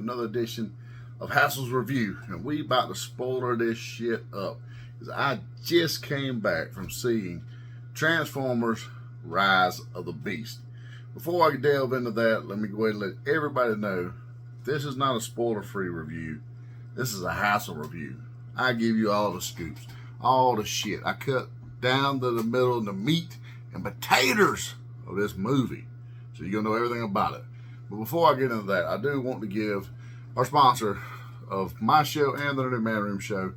another edition of Hassel's Review, and we about to spoiler this shit up because I just came back from seeing Transformers Rise of the Beast. Before I delve into that, let me go ahead and let everybody know this is not a spoiler-free review. This is a Hassel review. I give you all the scoops, all the shit. I cut down to the middle of the meat and potatoes of this movie, so you're gonna know everything about it. But before I get into that, I do want to give our sponsor of my show and the Nerdy Man Room show,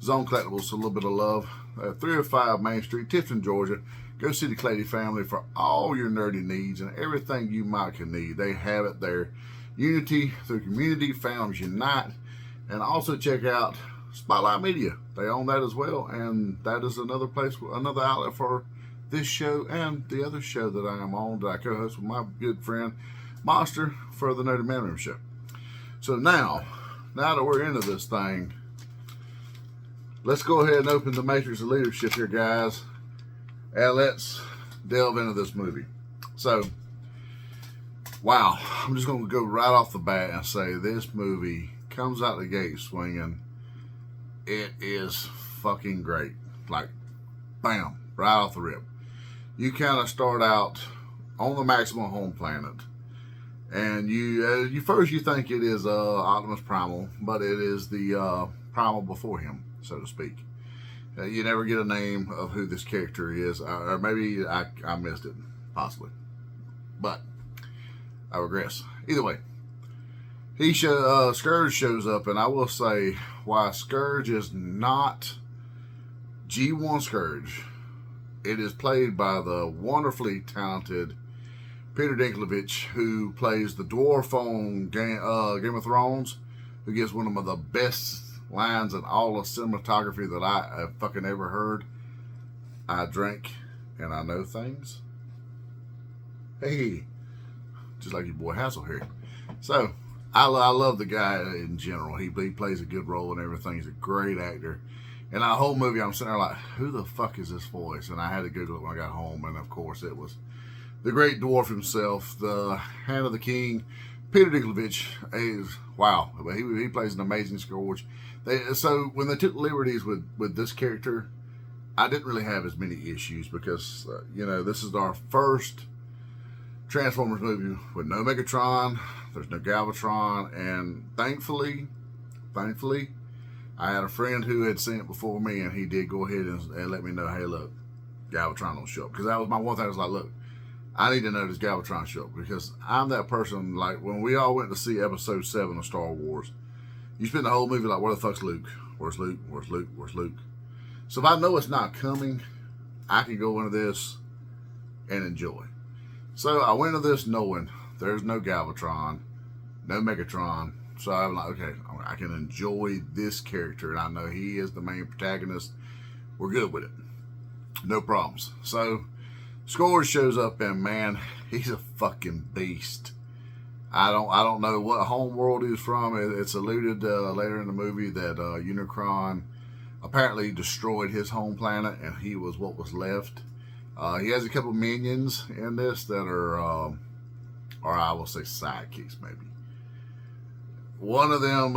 Zone Collectibles, a little bit of love. 305 Main Street, Tifton, Georgia. Go see the Clady family for all your nerdy needs and everything you might can need. They have it there. Unity through community, families unite. And also check out Spotlight Media. They own that as well, and that is another place, another outlet for this show and the other show that I am on, that I co-host with my good friend Monster for the Nerdy Man Room show. So now that we're into this thing, let's go ahead and open the Matrix of Leadership here, guys, and let's delve into this movie. So, wow, I'm just going to go right off the bat and say this movie comes out the gate swinging. It is fucking great. Like, bam, right off the rip. You kind of start out on the Maximum Home Planet, and you first you think it is Optimus Primal, but it is the Primal before him, so to speak. You never get a name of who this character is, or maybe I missed it, possibly, but I regress. Either way, Scourge shows up, and I will say why Scourge is not G1 Scourge. It is played by the wonderfully talented Peter Dinklage, who plays the dwarf on Game of Thrones, who gives one of the best lines in all of cinematography that I have fucking ever heard. I drink and I know things. Hey, just like your boy Hassel here. So, I love the guy in general. He plays a good role and everything. He's a great actor. And the whole movie, I'm sitting there like, who the fuck is this voice? And I had to Google it when I got home. And of course, it was the great dwarf himself, the Hand of the King, Peter Dinklage. Wow, he plays an amazing Scourge. So when they took liberties with this character, I didn't really have as many issues because, this is our first Transformers movie with no Megatron, there's no Galvatron, and thankfully, I had a friend who had seen it before me, and he did go ahead and let me know, hey, look, Galvatron don't show up. Because that was my one thing. I was like, look, I need to know this Galvatron show up. Because I'm that person, like, when we all went to see Episode 7 of Star Wars, you spend the whole movie like, where the fuck's Luke? Where's Luke? Where's Luke? Where's Luke? So if I know it's not coming, I can go into this and enjoy. So I went into this knowing there's no Galvatron, no Megatron. So I'm like, okay, I can enjoy this character, and I know he is the main protagonist. We're good with it. No problems. So Scourge shows up, and man, he's a fucking beast. I don't know what homeworld he's from. It's alluded later in the movie that Unicron apparently destroyed his home planet, and he was what was left. He has a couple minions in this that are, or I will say sidekicks maybe. One of them,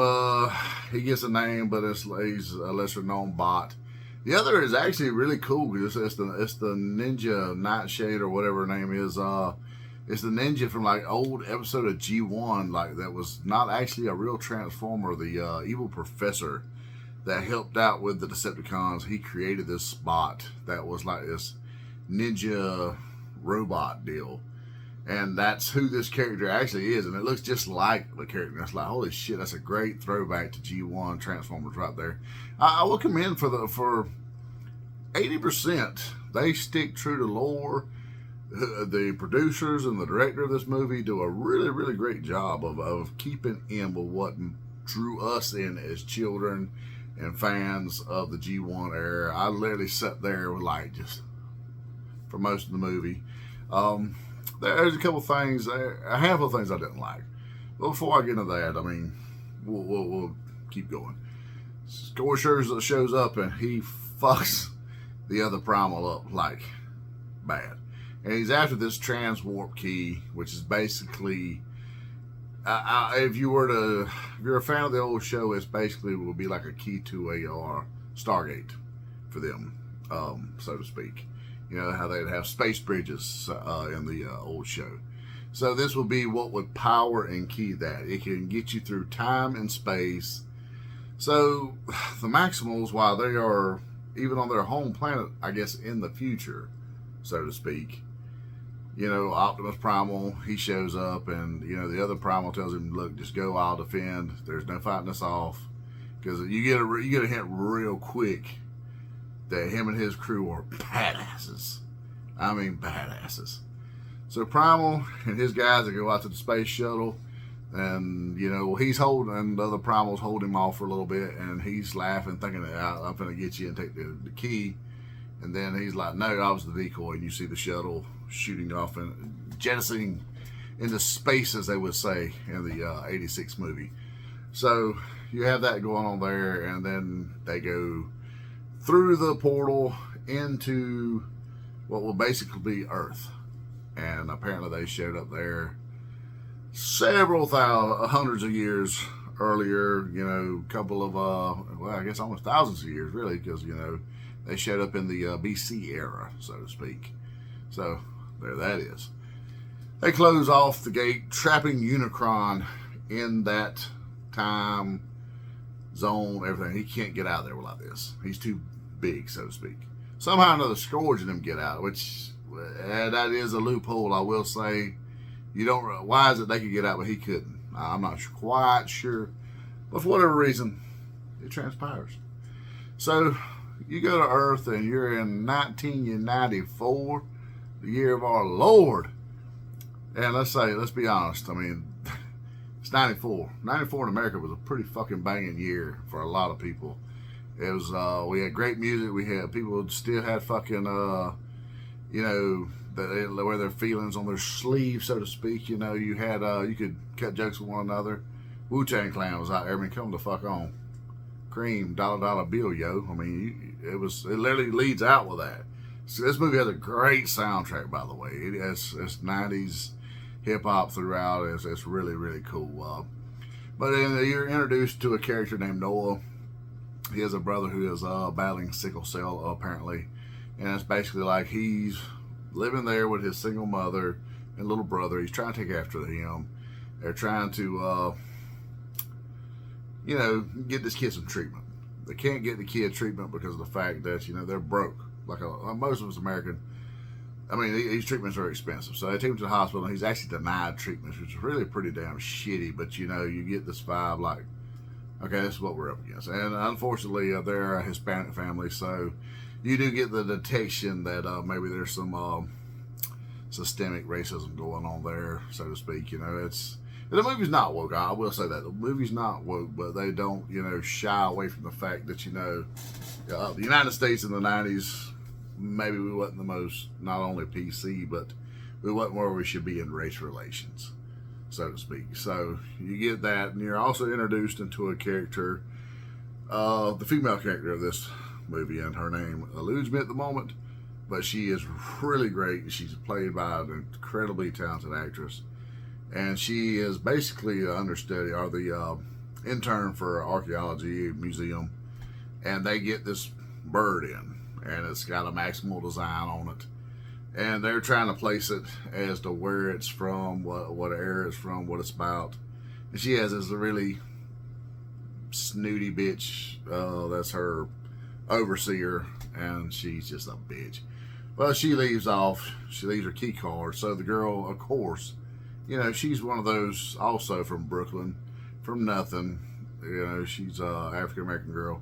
he gets a name, but he's a lesser known bot. The other is actually really cool because it's the Ninja Nightshade or whatever her name is. It's the ninja from like old episode of G1, like that was not actually a real Transformer. The evil professor that helped out with the Decepticons, he created this bot that was like this ninja robot deal. And that's who this character actually is. And it looks just like the character. It's like, holy shit, that's a great throwback to G1 Transformers right there. I will commend for 80%. They stick true to lore. The producers and the director of this movie do a really, really great job of keeping in with what drew us in as children and fans of the G1 era. I literally sat there with like just for most of the movie. There's a couple things, a handful of things I didn't like. But before I get into that, I mean, we'll keep going. Scourge shows up and he fucks the other Primal up like bad. And he's after this transwarp key, which is basically if you're a fan of the old show, it's basically will be like a key to a Stargate for them, so to speak. You know how they'd have space bridges in the old show. So this will be what would power and key that. It can get you through time and space. So the Maximals, while they are even on their home planet, I guess in the future, so to speak, you know, Optimus Primal, he shows up, and you know the other Primal tells him, "Look, just go. I'll defend. There's no fighting us off." Because you get a hint real quick that him and his crew are badasses. I mean badasses. So Primal and his guys that go out to the space shuttle, and you know he's holding, and the other Primals hold him off for a little bit, and he's laughing, thinking that I'm gonna get you and take the key. And then he's like, "No, I was the decoy." And you see the shuttle shooting off and jettisoning into space, as they would say in the '86 movie. So you have that going on there, and then they go through the portal into what will basically be Earth. And apparently they showed up there several hundreds of years earlier, you know, a couple of, well, I guess almost thousands of years, really, because, you know, they showed up in the BC era, so to speak. So there that is. They close off the gate, trapping Unicron in that time zone, everything. He can't get out of there like this. He's too big, so to speak. Somehow or another, Scourge and them get out, which that is a loophole, I will say. You don't. Why is it they could get out but he couldn't? I'm not quite sure, but for whatever reason, it transpires. So you go to Earth and you're in 1994, the year of our Lord. And let's be honest. I mean, it's 94. 94 in America was a pretty fucking banging year for a lot of people. It was, we had great music. We had people still had fucking, you know, they wear their feelings on their sleeve, so to speak. You know, you had, you could cut jokes with one another. Wu-Tang Clan was out there. I mean, come the fuck on. Cream, dollar bill, yo. I mean, it literally leads out with that. So this movie has a great soundtrack, by the way. It's 90s hip hop throughout. It's really, really cool. But then you're introduced to a character named Noah. He has a brother who is battling sickle cell, apparently. And it's basically like he's living there with his single mother and little brother. He's trying to take after him. They're trying to, you know, get this kid some treatment. They can't get the kid treatment because of the fact that, you know, they're broke. Like most of us American. I mean, these treatments are expensive. So they take him to the hospital, and he's actually denied treatments, which is really pretty damn shitty. But, you know, you get this vibe like, okay, this is what we're up against. And unfortunately, they're a Hispanic family, so you do get the detection that maybe there's some systemic racism going on there, so to speak. You know, the movie's not woke. I will say that. The movie's not woke, but they don't, you know, shy away from the fact that, you know, the United States in the 90s, maybe we wasn't the most, not only PC, but we wasn't where we should be in race relations, so to speak. So you get that, and you're also introduced into a character, the female character of this movie, and her name eludes me at the moment, but she is really great. She's played by an incredibly talented actress, and she is basically the understudy or the intern for archaeology museum, and they get this bird in, and it's got a Maximal design on it, and they're trying to place it as to where it's from, what era it's from, what it's about. And she has this really snooty bitch, that's her overseer, and she's just a bitch. Well, she leaves off, she leaves her key card, so the girl, of course, you know, she's one of those also from Brooklyn, from nothing, you know, she's a African-American girl.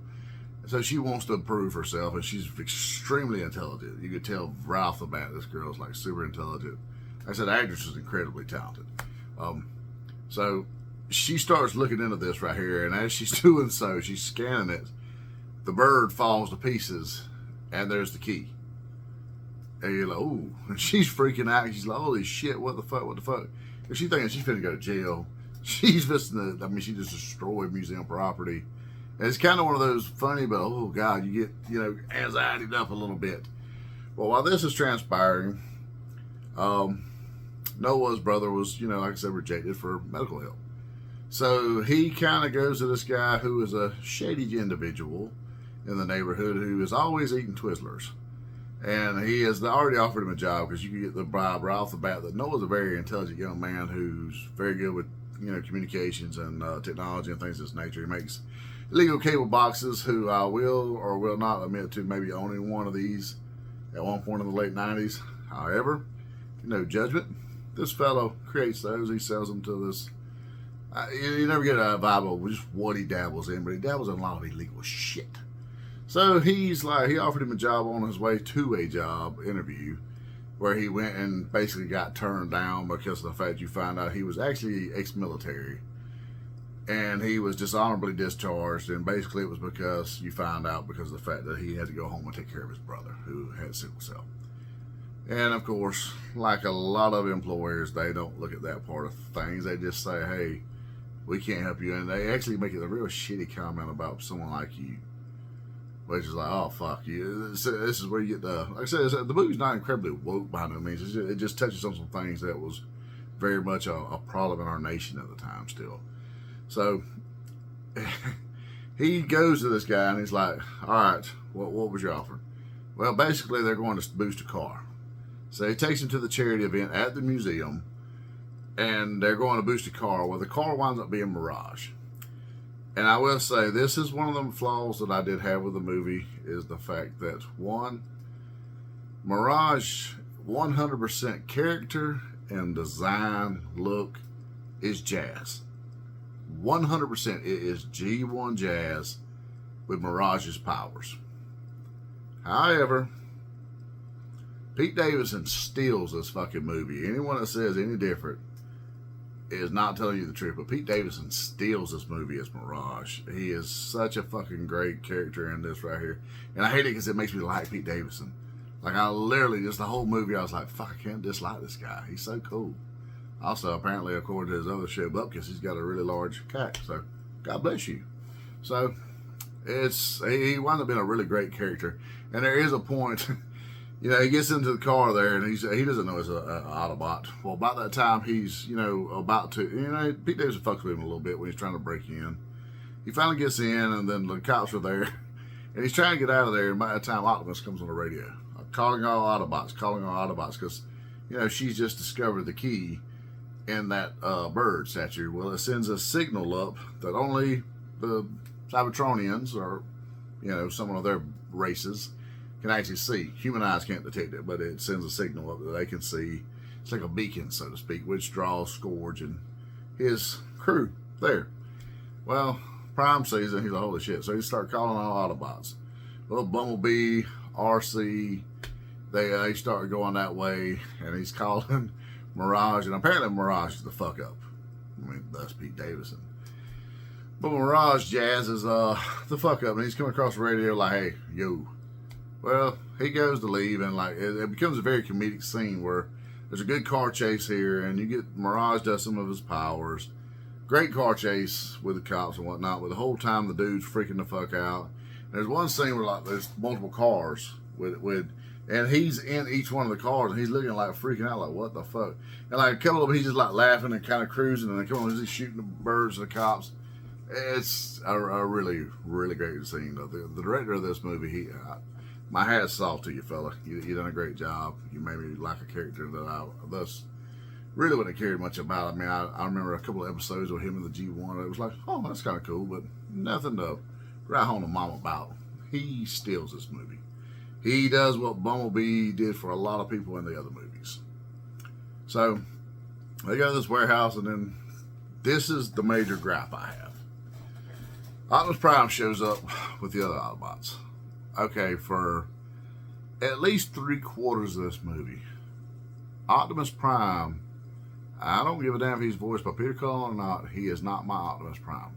So she wants to prove herself, and she's extremely intelligent. You could tell right off the bat this girl's like super intelligent. Like I said, the actress is incredibly talented. So she starts looking into this right here, and as she's doing so, she's scanning it. The bird falls to pieces, and there's the key. And you're like, ooh. And she's freaking out. She's like, holy shit, what the fuck? And she's thinking she's finna go to jail. She's just, she just destroyed museum property. And it's kind of one of those funny, but oh God, you get, you know, anxietied up a little bit. Well, while this is transpiring, Noah's brother was, you know, like I said, rejected for medical help. So he kind of goes to this guy who is a shady individual in the neighborhood who is always eating Twizzlers. And he has already offered him a job because you can get the bribe right off the bat that Noah's a very intelligent young man who's very good with communications and technology and things of this nature. He makes illegal cable boxes, who I will or will not admit to maybe owning one of these at one point in the late 90s. However, no judgment. This fellow creates those. He sells them to this. You never get a vibe of just what he dabbles in, but he dabbles in a lot of illegal shit. So he offered him a job on his way to a job interview where he went and basically got turned down because of the fact you find out he was actually ex-military and he was dishonorably discharged, and basically it was because you find out because of the fact that he had to go home and take care of his brother who had sickle cell. And of course, like a lot of employers, they don't look at that part of things. They just say, hey, we can't help you. And they actually make it a real shitty comment about someone like you. Which is like, oh, fuck you. This is where you get like I said, the movie's not incredibly woke by no means. It just touches on some things that was very much a problem in our nation at the time still. So he goes to this guy and he's like, all right, what was your offer? Well, basically they're going to boost a car. So he takes him to the charity event at the museum and they're going to boost a car. Well, the car winds up being Mirage. And I will say, this is one of the flaws that I did have with the movie, is the fact that, one, Mirage 100% character and design look is jazz. 100% it is G1 jazz with Mirage's powers. However, Pete Davidson steals this fucking movie. Anyone that says any different is not telling you the truth, but Pete Davidson steals this movie as Mirage. He is such a fucking great character in this right here. And I hate it because it makes me like Pete Davidson. Like, I literally, just the whole movie, I was like, fuck, I can't dislike this guy. He's so cool. Also, apparently, according to his other show, Bupkis, he's got a really large cack. So, God bless you. So, he wound up being a really great character. And there is a point... he gets into the car there, and he doesn't know it's an Autobot. Well, about that time, he's, about to, Pete Davidson fucks with him a little bit when he's trying to break in. He finally gets in, and then the cops are there, and he's trying to get out of there, and by that time, Optimus comes on the radio, calling all Autobots, because, she's just discovered the key in that bird statue. Well, it sends a signal up that only the Cybertronians, or, some of their races, can actually see. Human eyes can't detect it, but it sends a signal up that they can see. It's like a beacon, so to speak, which draws Scourge and his crew there. Well, Prime season, he's like, holy shit. So he starts calling all Autobots. Well, Bumblebee, RC, they start going that way, and he's calling Mirage, and apparently Mirage is the fuck up. I mean, that's Pete Davidson. But Mirage Jazz is the fuck up, and he's coming across the radio like, hey, yo. Well, he goes to leave, and it becomes a very comedic scene where there's a good car chase here, and you get Mirage does some of his powers. Great car chase with the cops and whatnot, but the whole time the dude's freaking the fuck out. And there's one scene where there's multiple cars and he's in each one of the cars, and he's looking freaking out, like what the fuck? And a couple of them, he's just laughing and kind of cruising, and a couple of them, he's shooting the birds and the cops. It's a really, really great scene. The director of this movie, my hat's off to you, fella. You done a great job. You made me like a character that I thus really wouldn't have cared much about. I mean, I remember a couple of episodes with him in the G1. It was like, oh, that's kind of cool, but nothing to write home to mom about. He steals this movie. He does what Bumblebee did for a lot of people in the other movies. So they go to this warehouse, and then this is the major gripe I have. Optimus Prime shows up with the other Autobots. Okay, for at least 3/4 of this movie, Optimus Prime, I don't give a damn if he's voiced by Peter Cullen or not, he is not my Optimus Prime.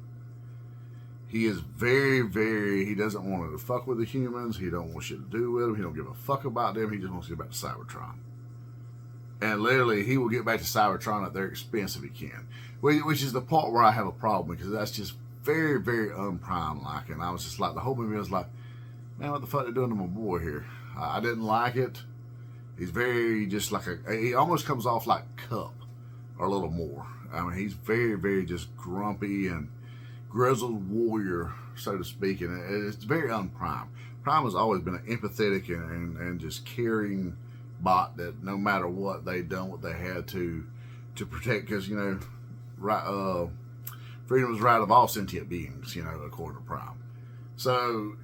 He is very, very, he doesn't want to fuck with the humans, he don't want shit to do with them, he don't give a fuck about them, he just wants to get back to Cybertron. And literally, he will get back to Cybertron at their expense if he can. Which is the part where I have a problem, because that's just very, very un-Prime-like. And I was just like, the whole movie was like, man, what the fuck are they doing to my boy here? I didn't like it. He's very just he almost comes off like Cup or a little more. I mean, he's very, very just grumpy and grizzled warrior, so to speak, and it's very unprime. Prime has always been an empathetic and just caring bot that no matter what, they done what they had to protect, because, you know, right, freedom is the right of all sentient beings, you know, according to Prime. So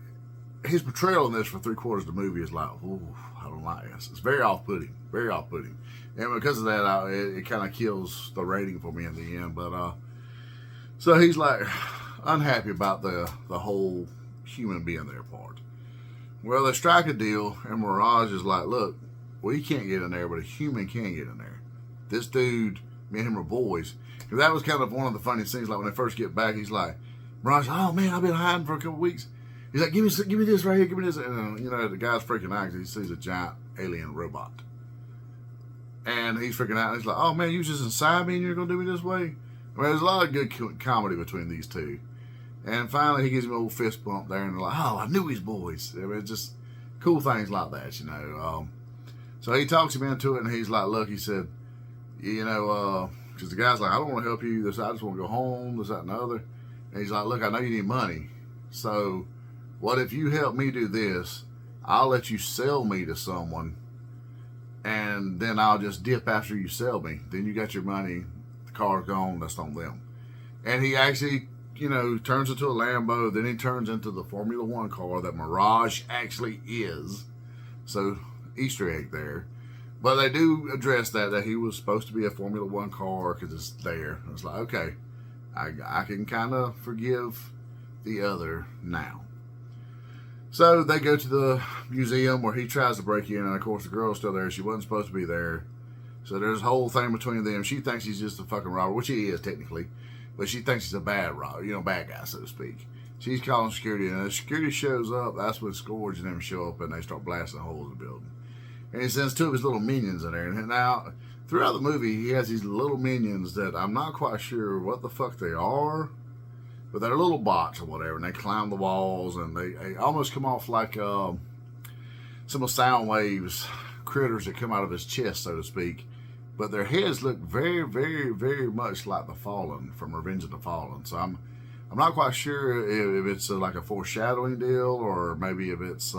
his portrayal in this for 3/4 of the movie is like, ooh, I don't like this. It's very off-putting, very off-putting. And because of that, it kind of kills the rating for me in the end. But so he's like unhappy about the whole human being there part. Well, they strike a deal, and Mirage is like, look, we can't get in there, but a human can get in there. This dude, me and him are boys. Because that was kind of one of the funny scenes. Like when they first get back, he's like, Mirage, oh man, I've been hiding for a couple weeks. He's like, give me this right here, give me this. And, you know, the guy's freaking out because he sees a giant alien robot. And he's freaking out. And he's like, oh man, you just inside me and you're going to do me this way? I mean, there's a lot of good comedy between these two. And finally, he gives him a little fist bump there. And they're like, oh, I knew his boys. I mean, it's just cool things like that, you know. So he talks him into it. And he's like, look, he said, you know, because the guy's like, I don't want to help you. I just want to go home. This, that, and the other. And he's like, look, I know you need money. So what if you help me do this? I'll let you sell me to someone, and then I'll just dip after you sell me. Then you got your money. The car's gone. That's on them. And he actually, you know, turns into a Lambo. Then he turns into the Formula One car that Mirage actually is. So Easter egg there. But they do address that he was supposed to be a Formula One car because it's there. It's like, okay, I can kind of forgive the other now. So they go to the museum where he tries to break in, and of course the girl's still there. She wasn't supposed to be there. So there's a whole thing between them. She thinks he's just a fucking robber, which he is technically, but she thinks he's a bad robber, you know, bad guy, so to speak. She's calling security, and as security shows up, that's when Scourge and them show up, and they start blasting holes in the building. And he sends 2 of his little minions in there. And now, throughout the movie, he has these little minions that I'm not quite sure what the fuck they are, but they're little bots or whatever, and they climb the walls, and they almost come off like some of Soundwave's critters that come out of his chest, so to speak. But their heads look very, very, very much like the Fallen from Revenge of the Fallen. So I'm not quite sure if it's like a foreshadowing deal, or maybe if it's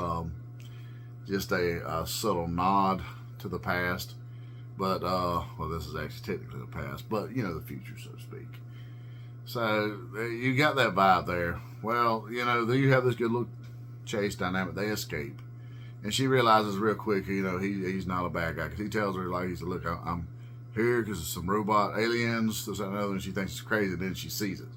just a subtle nod to the past. But, well, this is actually technically the past, but, you know, the future, so to speak. So you got that vibe there. Well, you know, you have this good little chase dynamic. They escape. And she realizes real quick, you know, he's not a bad guy. Because he tells her, like, he said, look, I'm here because of some robot aliens, this, that, and other, and she thinks it's crazy, and then she sees it.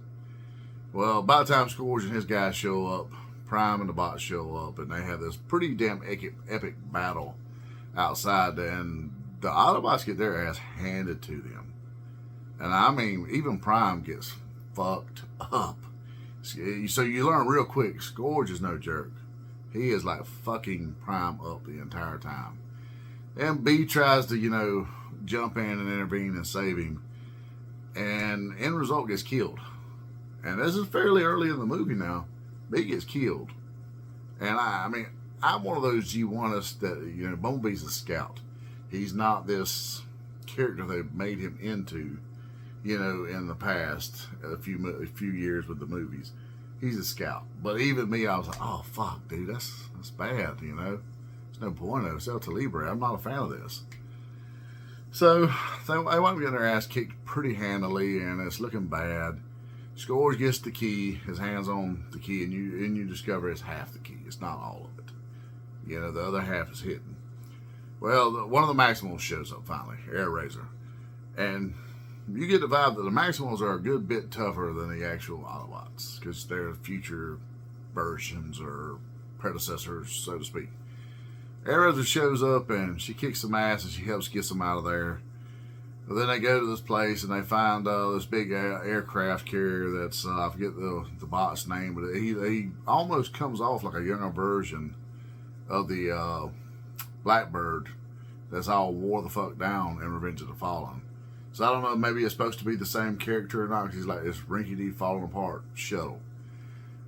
Well, by the time Scourge and his guys show up, Prime and the bots show up, and they have this pretty damn epic battle outside, and the Autobots get their ass handed to them. And I mean, even Prime gets fucked up. So you learn real quick, Scourge is no jerk. He is like fucking Prime up the entire time. And B tries to, you know, jump in and intervene and save him. And end result gets killed. And this is fairly early in the movie now. B gets killed. And I mean, I'm one of those G1ists that, you know, Bumblebee's a scout. He's not this character they made him into, you know, in the past, a few years with the movies. He's a scout. But even me, I was like, oh, fuck, dude, that's bad, you know. There's no point of it. It's El Libre. I'm not a fan of this. So they wind up getting their ass kicked pretty handily, and it's looking bad. Scourge gets the key, his hands on the key, and you discover it's half the key. It's not all of it. You know, the other half is hidden. Well, one of the Maximals shows up finally, Air Razor. And you get the vibe that the Maximals are a good bit tougher than the actual Autobots, because they're future versions or predecessors, so to speak. Air Razor shows up, and she kicks some ass, and she helps get them out of there. But then they go to this place, and they find this big aircraft carrier that's, I forget the bot's name, but he almost comes off like a younger version of the Blackbird that's all wore the fuck down in Revenge of the Fallen. So I don't know, maybe it's supposed to be the same character or not, because he's like this rinky-dink falling apart shuttle.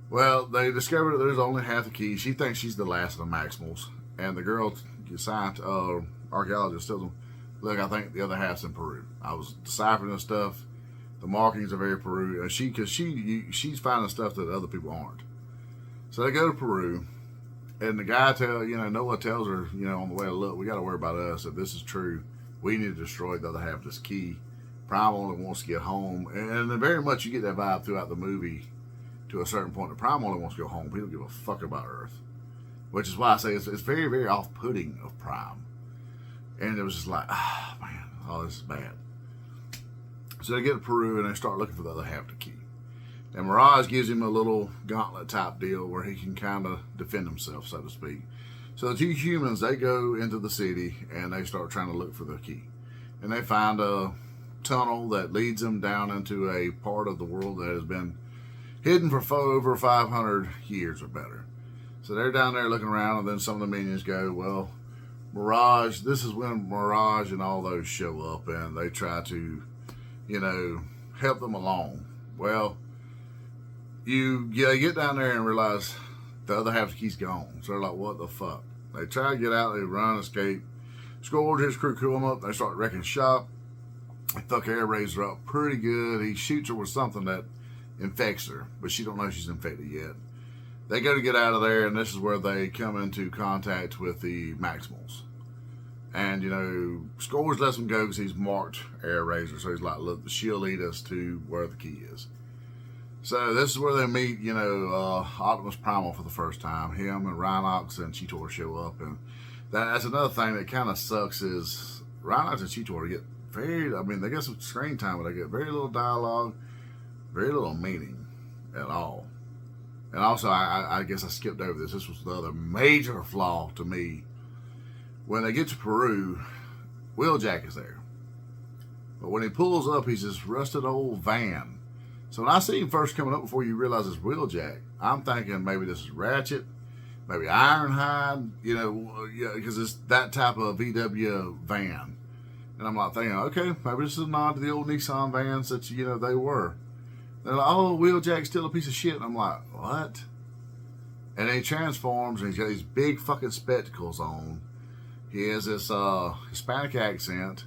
Well, they discover that there's only half the key. She thinks she's the last of the Maximals. And the girl, archaeologist, tells them, look, I think the other half's in Peru. I was deciphering this stuff. The markings are very Peru, and she's finding stuff that other people aren't. So they go to Peru, and the guy Noah tells her, on the way, look, we got to worry about us. If this is true, we need to destroy the other half of this key. Prime only wants to get home, and very much you get that vibe throughout the movie. To a certain point, the Prime only wants to go home. He don't give a fuck about Earth, which is why I say it's very, very off-putting of Prime. And it was just like, man, this is bad. So they get to Peru and they start looking for the other half of the key. And Mirage gives him a little gauntlet type deal where he can kind of defend himself, so to speak. So the two humans, they go into the city and they start trying to look for the key. And they find a tunnel that leads them down into a part of the world that has been hidden for over 500 years or better. So they're down there looking around, and then some of the minions go, well, Mirage, this is when Mirage and all those show up, and they try to, help them along. Well, you get down there and realize the other half of the key's gone. So they're like, what the fuck? They try to get out, they run, escape. Scourge, his crew kill them up, they start wrecking shop. They fuck Air Razor up pretty good. He shoots her with something that infects her, but she don't know she's infected yet. They go to get out of there, and this is where they come into contact with the Maximals. And, Scourge lets him go because he's marked Air Razor. So he's like, look, she'll lead us to where the key is. So this is where they meet, Optimus Primal for the first time. Him and Rhinox and Cheetor show up. And that's another thing that kind of sucks is Rhinox and Cheetor get they get some screen time, but they get very little dialogue, very little meaning at all. And also, I guess I skipped over this. This was the other major flaw to me. When they get to Peru, Wheeljack is there. But when he pulls up, he's this rusted old van. So when I see him first coming up before you realize it's Wheeljack, I'm thinking maybe this is Ratchet, maybe Ironhide, because it's that type of VW van. And I'm like thinking, okay, maybe this is a nod to the old Nissan vans that, they were. They're like, oh, Wheeljack's still a piece of shit. And I'm like, what? And then he transforms, and he's got these big fucking spectacles on. He has this Hispanic accent.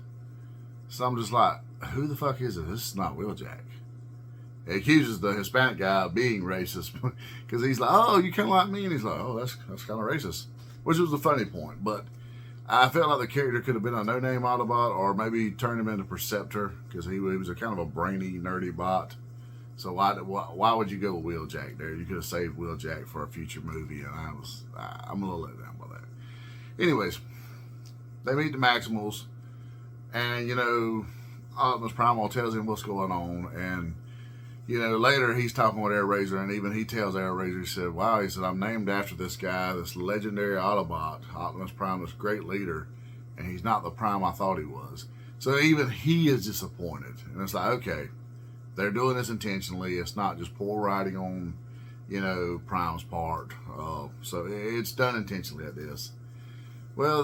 So I'm just like, who the fuck is it? This is not Wheeljack. He accuses the Hispanic guy of being racist because he's like, oh, you kind of like me? And he's like, oh, that's kind of racist. Which was the funny point. But I felt like the character could have been a no-name Autobot, or maybe turn him into Perceptor, because he was a kind of a brainy, nerdy bot. So why would you go with Wheeljack there? You could have saved Wheeljack for a future movie, and I'm a little let down by that. Anyways, they meet the Maximals, and Optimus Primal tells him what's going on, and later he's talking with Air Razor, and even he tells Air Razor, he said, wow, he said, I'm named after this guy, this legendary Autobot, Optimus Prime, this great leader, and he's not the Prime I thought he was. So even he is disappointed. And it's like, okay, they're doing this intentionally. It's not just poor writing on, Prime's part. So it's done intentionally at this. Well,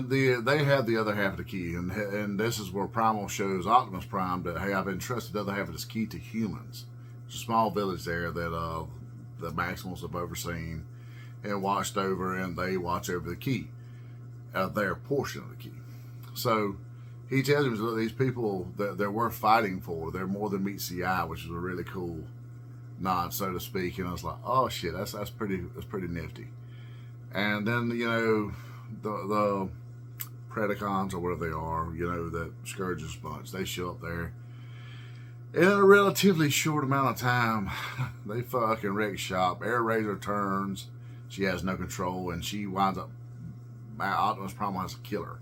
they have the other half of the key, and this is where Primal shows Optimus Prime that, hey, I've entrusted the other half of this key to humans. It's a small village there that the Maximals have overseen and watched over, and they watch over the key, their portion of the key. So he tells him, look, these people, they're worth fighting for. They're more than meets the eye, which is a really cool nod, so to speak. And I was like, oh shit, that's pretty nifty. And then the Predacons, or whatever they are, that Scourge's bunch, they show up there. In a relatively short amount of time, they fucking wreck shop. Air Razor turns. She has no control, and she winds up, Optimus Prime has to kill her,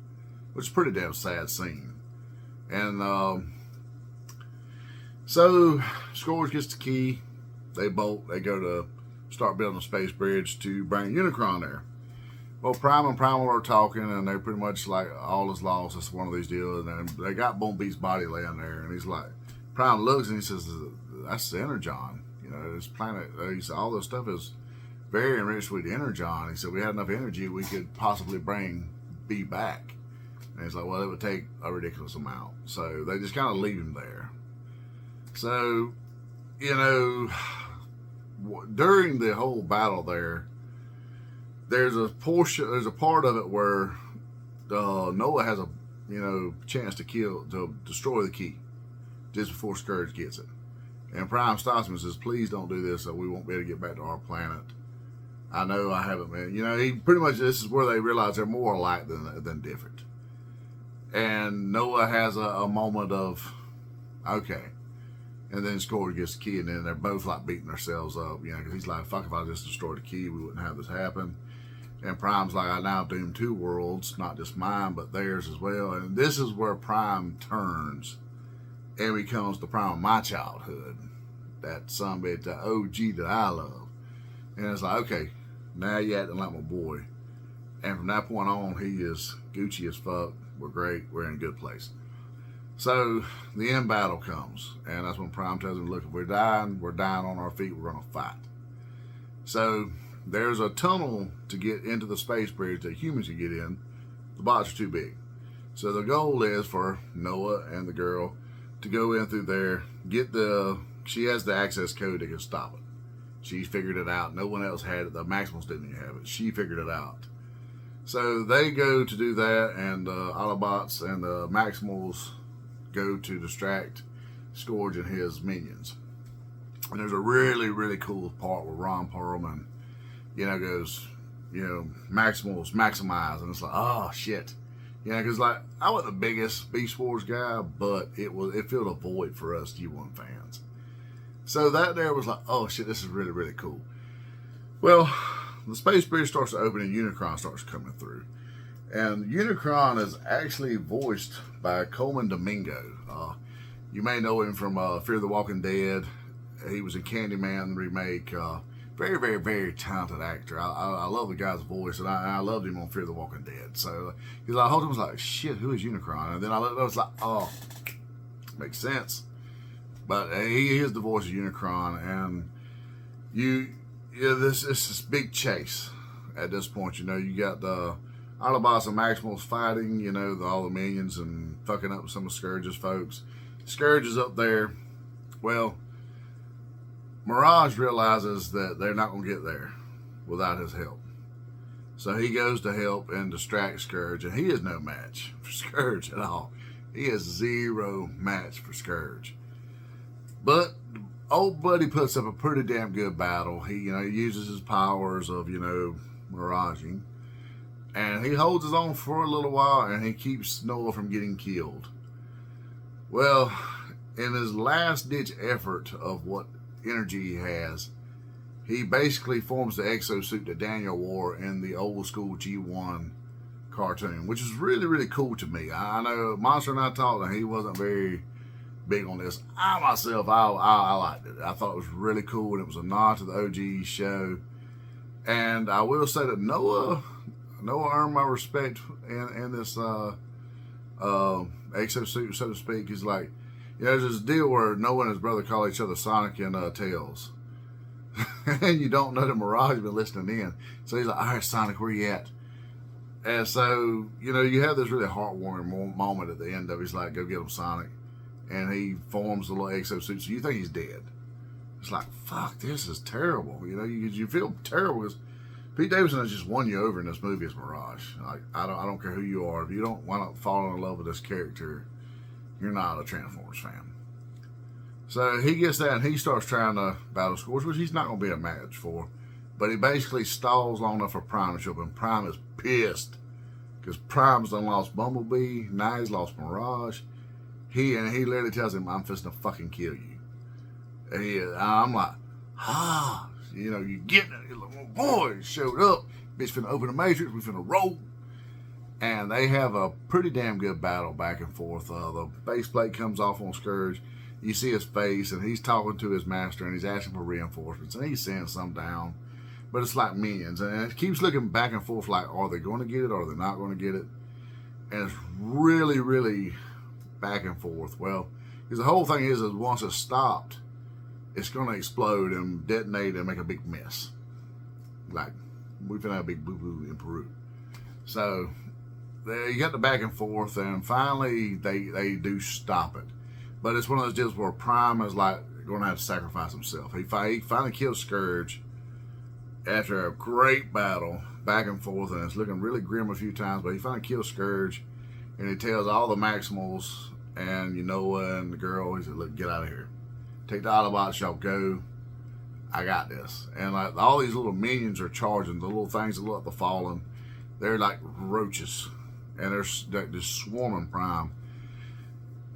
which is a pretty damn sad scene. And so Scourge gets the key. They bolt. They go to start building a space bridge to bring Unicron there. Well, Prime and Primal are talking, and they're pretty much like, all is lost. It's one of these deals. And they got Bumblebee's body laying there, and he's like, Prime looks and he says, that's the Energon. This planet, he said, all this stuff is very enriched with Energon. He said, we had enough energy, we could possibly bring B back. And he's like, well, it would take a ridiculous amount. So they just kind of leave him there. So, during the whole battle there's a part of it where Noah has a chance to destroy the key. just before Scourge gets it. And Prime stops him and says, please don't do this, or we won't be able to get back to our planet. I know I haven't been. You know, he pretty much, this is where they realize they're more alike than different. And Noah has a moment of, okay. And then Scourge gets the key, and then they're both like beating themselves up, you know, because he's like, fuck, if I just destroyed the key, we wouldn't have this happen. And Prime's like, I now doomed 2 worlds, not just mine, but theirs as well. And this is where Prime turns and becomes the Prime of my childhood. That son bitch, the OG that I love. And it's like, okay, now you acting like my boy. And from that point on, he is Gucci as fuck. We're great. We're in a good place. So the end battle comes, and that's when Prime tells him, look, if we're dying on our feet, we're going to fight. So there's a tunnel to get into the space bridge that humans can get in. The bots are too big. So the goal is for Noah and the girl to go in through there, she has the access code that can stop it. She figured it out. No one else had it. The Maximals didn't even have it. She figured it out. So they go to do that, and Autobots and the Maximals go to distract Scourge and his minions. And there's a really, really cool part where Ron Perlman, you know, goes, you know, Maximals maximize, and it's like, oh shit, you know, because like I wasn't the biggest Beast Wars guy, but it filled a void for us G1 fans. So that there was like, oh shit, this is really, really cool. Well, the space bridge starts to open and Unicron starts coming through. And Unicron is actually voiced by Coleman Domingo. You may know him from Fear the Walking Dead. He was in Candyman remake. Very, very, very talented actor. I love the guy's voice, and I loved him on Fear the Walking Dead. So he's like, the whole time I was like, shit, who is Unicron? And then I looked, I was like, oh, makes sense. But he is the voice of Unicron, and this big chase at this point. You know, you got the Autobots and Maximals fighting, you know, all the minions and fucking up some of Scourge's folks. Scourge is up there. Well, Mirage realizes that they're not going to get there without his help. So he goes to help and distract Scourge, and he is no match for Scourge at all. He is zero match for Scourge. But old buddy puts up a pretty damn good battle. He, you know, he uses his powers of, you know, miraging. And he holds his own for a little while, and he keeps Noah from getting killed. Well, in his last-ditch effort of what energy he has, he basically forms the exosuit that Daniel wore in the old-school G1 cartoon, which is really, really cool to me. I know Monster and I talked, and he wasn't very big on this. I myself, I liked it. I thought it was really cool, and it was a nod to the OG show. And I will say that Noah earned my respect in this exosuit, so to speak. He's like, you know, there's this deal where Noah and his brother call each other Sonic and Tails. And you don't know that Mirage has been listening in. So he's like, all right, Sonic, where you at? And so, you know, you have this really heartwarming moment at the end of it. He's like, go get him, Sonic. And he forms the little exosuit. So you think he's dead. It's like, fuck, this is terrible. You know, you feel terrible because Pete Davidson has just won you over in this movie as Mirage. Like, I don't care who you are. If you don't want to fall in love with this character, you're not a Transformers fan. So he gets that, and he starts trying to battle Scourge, which he's not going to be a match for. But he basically stalls long enough for Prime to show up, and Prime is pissed because Prime's done lost Bumblebee. Now he's lost Mirage. He literally tells him, I'm fisting to fucking kill you. And I'm like, you know, you getting it. Like, oh boy, showed up. Bitch finna open the Matrix. We finna roll. And they have a pretty damn good battle back and forth. The base plate comes off on Scourge. You see his face, and he's talking to his master, and he's asking for reinforcements, and he's sending some down. But it's like minions, and it keeps looking back and forth like, are they going to get it, or are they not going to get it? And it's really, really back and forth. Well, because the whole thing is once it's stopped, it's going to explode and detonate and make a big mess. Like, we've been a big boo-boo in Peru. So, there you got the back and forth, and finally, they do stop it. But it's one of those deals where Prime is like going to have to sacrifice himself. He finally kills Scourge after a great battle, back and forth, and it's looking really grim a few times, but he finally kills Scourge, and he tells all the Maximals And Noah and the girl, he said, look, get out of here. Take the Autobots, y'all go. I got this. And like all these little minions are charging, the little things that look like the fallen. They're like roaches. And they're just swarming Prime.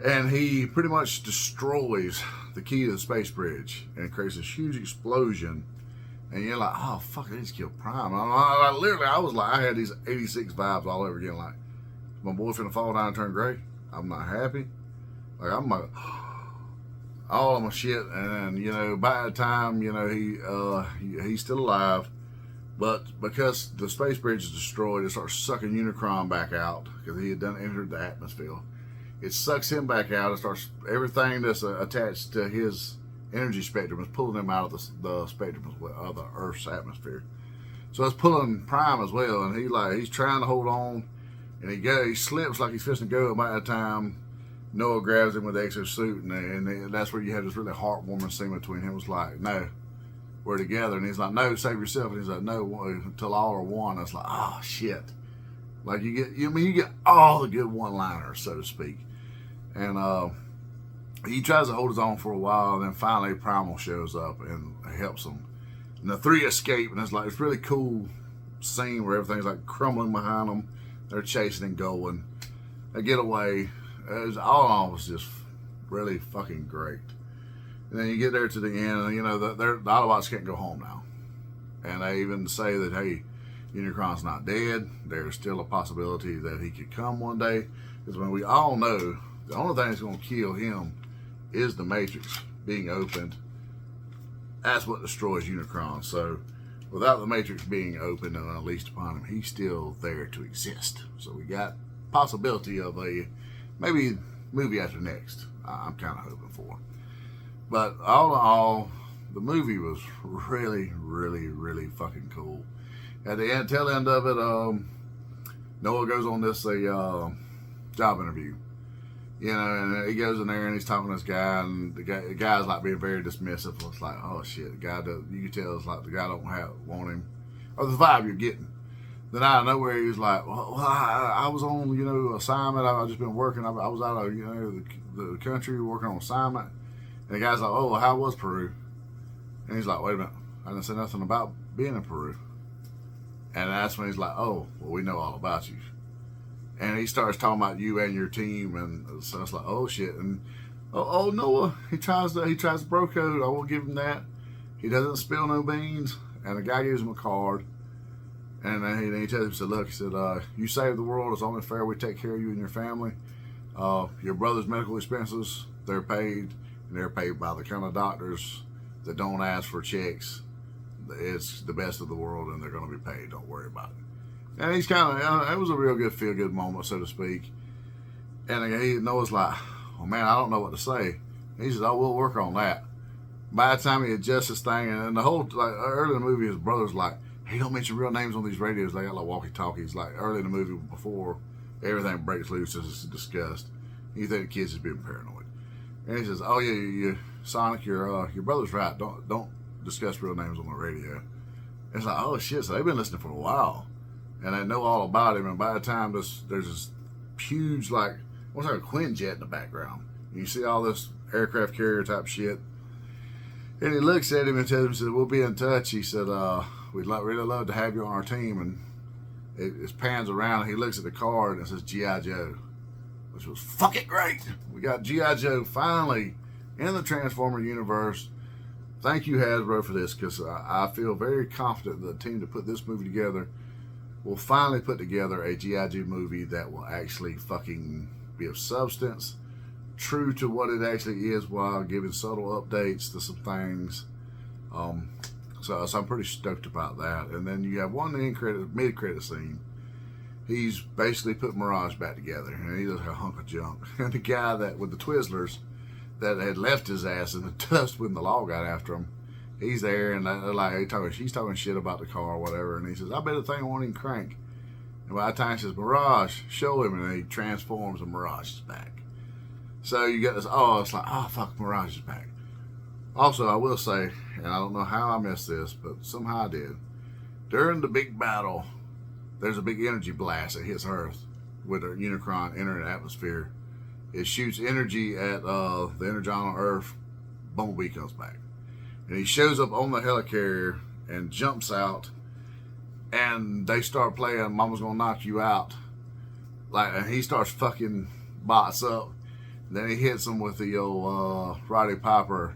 And he pretty much destroys the key to the space bridge and creates this huge explosion. And you're like, oh, fuck, they just killed Prime. I was like, I had these 86 vibes all over again. Like, my boy finna fall down and turn gray. I'm not happy. Like, I'm like, all of my shit. And, by the time, he's still alive. But because the space bridge is destroyed, it starts sucking Unicron back out because he had entered the atmosphere. It sucks him back out. It starts, everything that's attached to his energy spectrum is pulling him out of the spectrum of the Earth's atmosphere. So it's pulling Prime as well, and he's trying to hold on, and he slips like he's fixing to go. By the time Noah grabs him with the exosuit, and that's where you have this really heartwarming scene between him. It was like, no, we're together, and he's like, no, save yourself, and he's like, no, until all are one. It's like, oh shit, like you get all the good one-liners, so to speak, and he tries to hold his own for a while, and then finally Primal shows up and helps him. And the three escape, and it's really cool scene where everything's like crumbling behind them. They're chasing and going. They get away. All in all, was just really fucking great. And then you get there to the end, and the Autobots can't go home now. And they even say that, hey, Unicron's not dead. There's still a possibility that he could come one day. Because when we all know the only thing that's going to kill him is the Matrix being opened. That's what destroys Unicron. So without the Matrix being opened and unleashed upon him, he's still there to exist. So we got possibility of a maybe movie after next. I'm kind of hoping for. But all in all, the movie was really, really, really fucking cool. At the tail end of it, Noah goes on this job interview. And he goes in there and he's talking to this guy, and the guy's like being very dismissive. It's like, oh shit, the guy you can tell it's like the guy don't want him, or the vibe you're getting. Then out of nowhere, he was like, well, I was on assignment. I've just been working. I was out of the country working on assignment. And the guy's like, oh, well, how was Peru? And he's like, wait a minute, I didn't say nothing about being in Peru. And that's when he's like, oh, well, we know all about you. And he starts talking about you and your team, and so it's like, oh shit. And Noah, he tries the bro code. I won't give him that. He doesn't spill no beans. And the guy gives him a card, and then he tells him, he said, look, he said, you saved the world. It's only fair we take care of you and your family. Your brother's medical expenses, they're paid, and they're paid by the kind of doctors that don't ask for checks. It's the best of the world, and they're going to be paid. Don't worry about it. And he's kind of, it was a real good feel-good moment, so to speak. And Noah's like, oh man, I don't know what to say. And he says, oh, we'll work on that. By the time he adjusts his thing, and the whole, like, early in the movie, his brother's like, hey, don't mention real names on these radios. They got like walkie-talkies. Like, early in the movie, before everything breaks loose, it's discussed. You think the kid's just being paranoid. And he says, oh yeah, Sonic, your brother's right. Don't discuss real names on the radio. And it's like, oh shit, so they've been listening for a while. And they know all about him, and by the time there's this huge, like, what's like a Quinjet in the background. And you see all this aircraft carrier type shit. And he looks at him and tells him, he said, we'll be in touch. He said, we'd really love to have you on our team. And it pans around, and he looks at the card, and it says G.I. Joe, which was fucking great. We got G.I. Joe finally in the Transformer universe. Thank you, Hasbro, for this, because I feel very confident that the team to put this movie together will finally put together a G.I. Joe movie that will actually fucking be of substance, true to what it actually is, while giving subtle updates to some things. So I'm pretty stoked about that. And then you have one mid-credit scene. He's basically put Mirage back together, and he looks like a hunk of junk. And the guy with the Twizzlers that had left his ass in the dust when the law got after him, he's there, and he's talking shit about the car or whatever, and he says, I bet the thing won't even crank. And by the time he says, Mirage, show him, and he transforms, and Mirage is back. So you get this, it's like, oh, fuck, Mirage is back. Also, I will say, and I don't know how I missed this, but somehow I did. During the big battle, there's a big energy blast that hits Earth with a Unicron entering the atmosphere. It shoots energy at the Energon on Earth. Bumblebee comes back. And he shows up on the helicarrier and jumps out. And they start playing Mama's Gonna Knock You Out. And he starts fucking bots up. Then he hits them with the old Roddy Piper,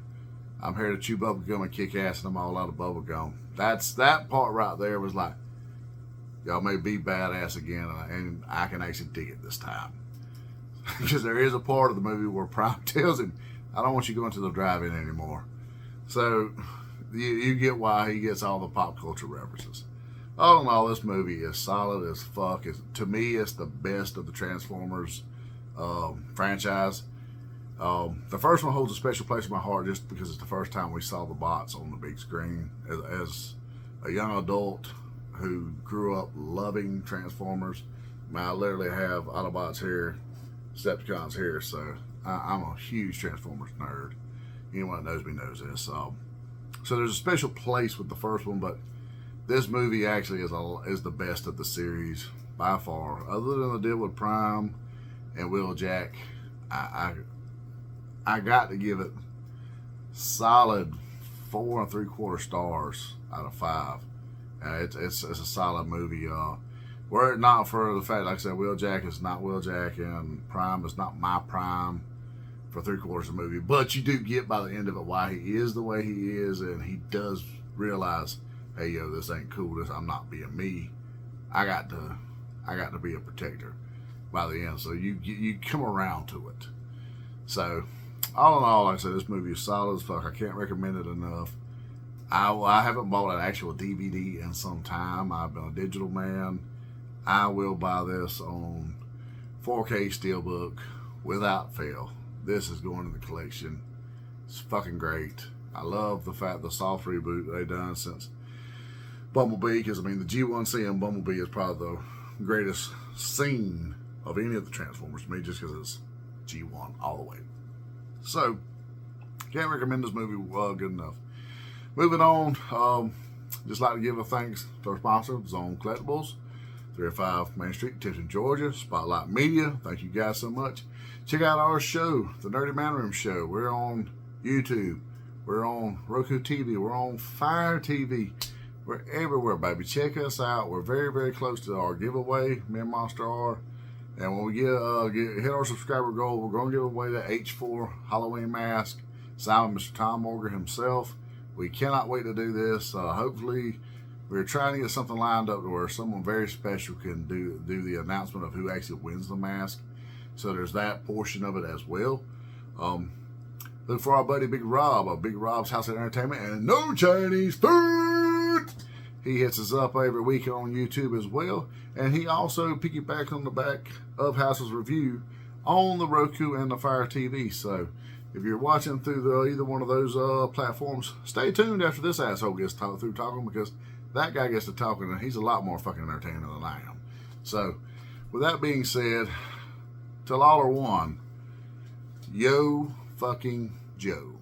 I'm here to chew bubblegum and kick ass and I'm all out of bubblegum. That part right there was like, y'all may be badass again and I can actually dig it this time. Because there is a part of the movie where Prime tells him, I don't want you going to the drive-in anymore. So you get why he gets all the pop culture references. All in all, this movie is solid as fuck. To me, it's the best of the Transformers franchise. The first one holds a special place in my heart just because it's the first time we saw the bots on the big screen. As a young adult who grew up loving Transformers, I literally have Autobots here, Decepticons here, so I'm a huge Transformers nerd. Anyone that knows me knows this. So there's a special place with the first one, but this movie actually is the best of the series by far. Other than the deal with Prime and Wheeljack, I got to give it solid 4 3/4 stars out of 5. It's a solid movie. Were it not for the fact, like I said, Wheeljack is not Wheeljack and Prime is not my Prime for 3/4 of the movie, but you do get by the end of it why he is the way he is, and he does realize, hey yo, this ain't cool. I'm not being me. I got to be a protector by the end. So you come around to it. So all in all, like I said, this movie is solid as fuck. I can't recommend it enough. I haven't bought an actual DVD in some time. I've been a digital man. I will buy this on 4K Steelbook without fail. This is going in the collection. It's fucking great. I love the fact the soft reboot they've done since Bumblebee, because I mean the G1 scene Bumblebee is probably the greatest scene of any of the Transformers to me, just because it's G1 all the way. So can't recommend this movie good enough. Moving on, just like to give a thanks to our sponsor, Zone Collectibles, 305 Main Street, Tipton, Georgia. Spotlight Media, thank you guys so much. Check out our show, The Nerdy Man Room Show. We're on YouTube. We're on Roku TV. We're on Fire TV. We're everywhere, baby. Check us out. We're very, very close to our giveaway. Me and Monster are. And when we hit our subscriber goal, we're going to give away the H4 Halloween mask signed by Mr. Tom Morgan himself. We cannot wait to do this. Hopefully, we're trying to get something lined up to where someone very special can do the announcement of who actually wins the mask. So there's that portion of it as well. Look for our buddy Big Rob of Big Rob's House of Entertainment and No Chinese Food. He hits us up every week on YouTube as well. And he also piggybacks on the back of Hassel's review on the Roku and the Fire TV. So if you're watching through either one of those platforms, stay tuned after this asshole gets through talking, because that guy gets to talking and he's a lot more fucking entertaining than I am. So with that being said, till all are one, yo fucking Joe.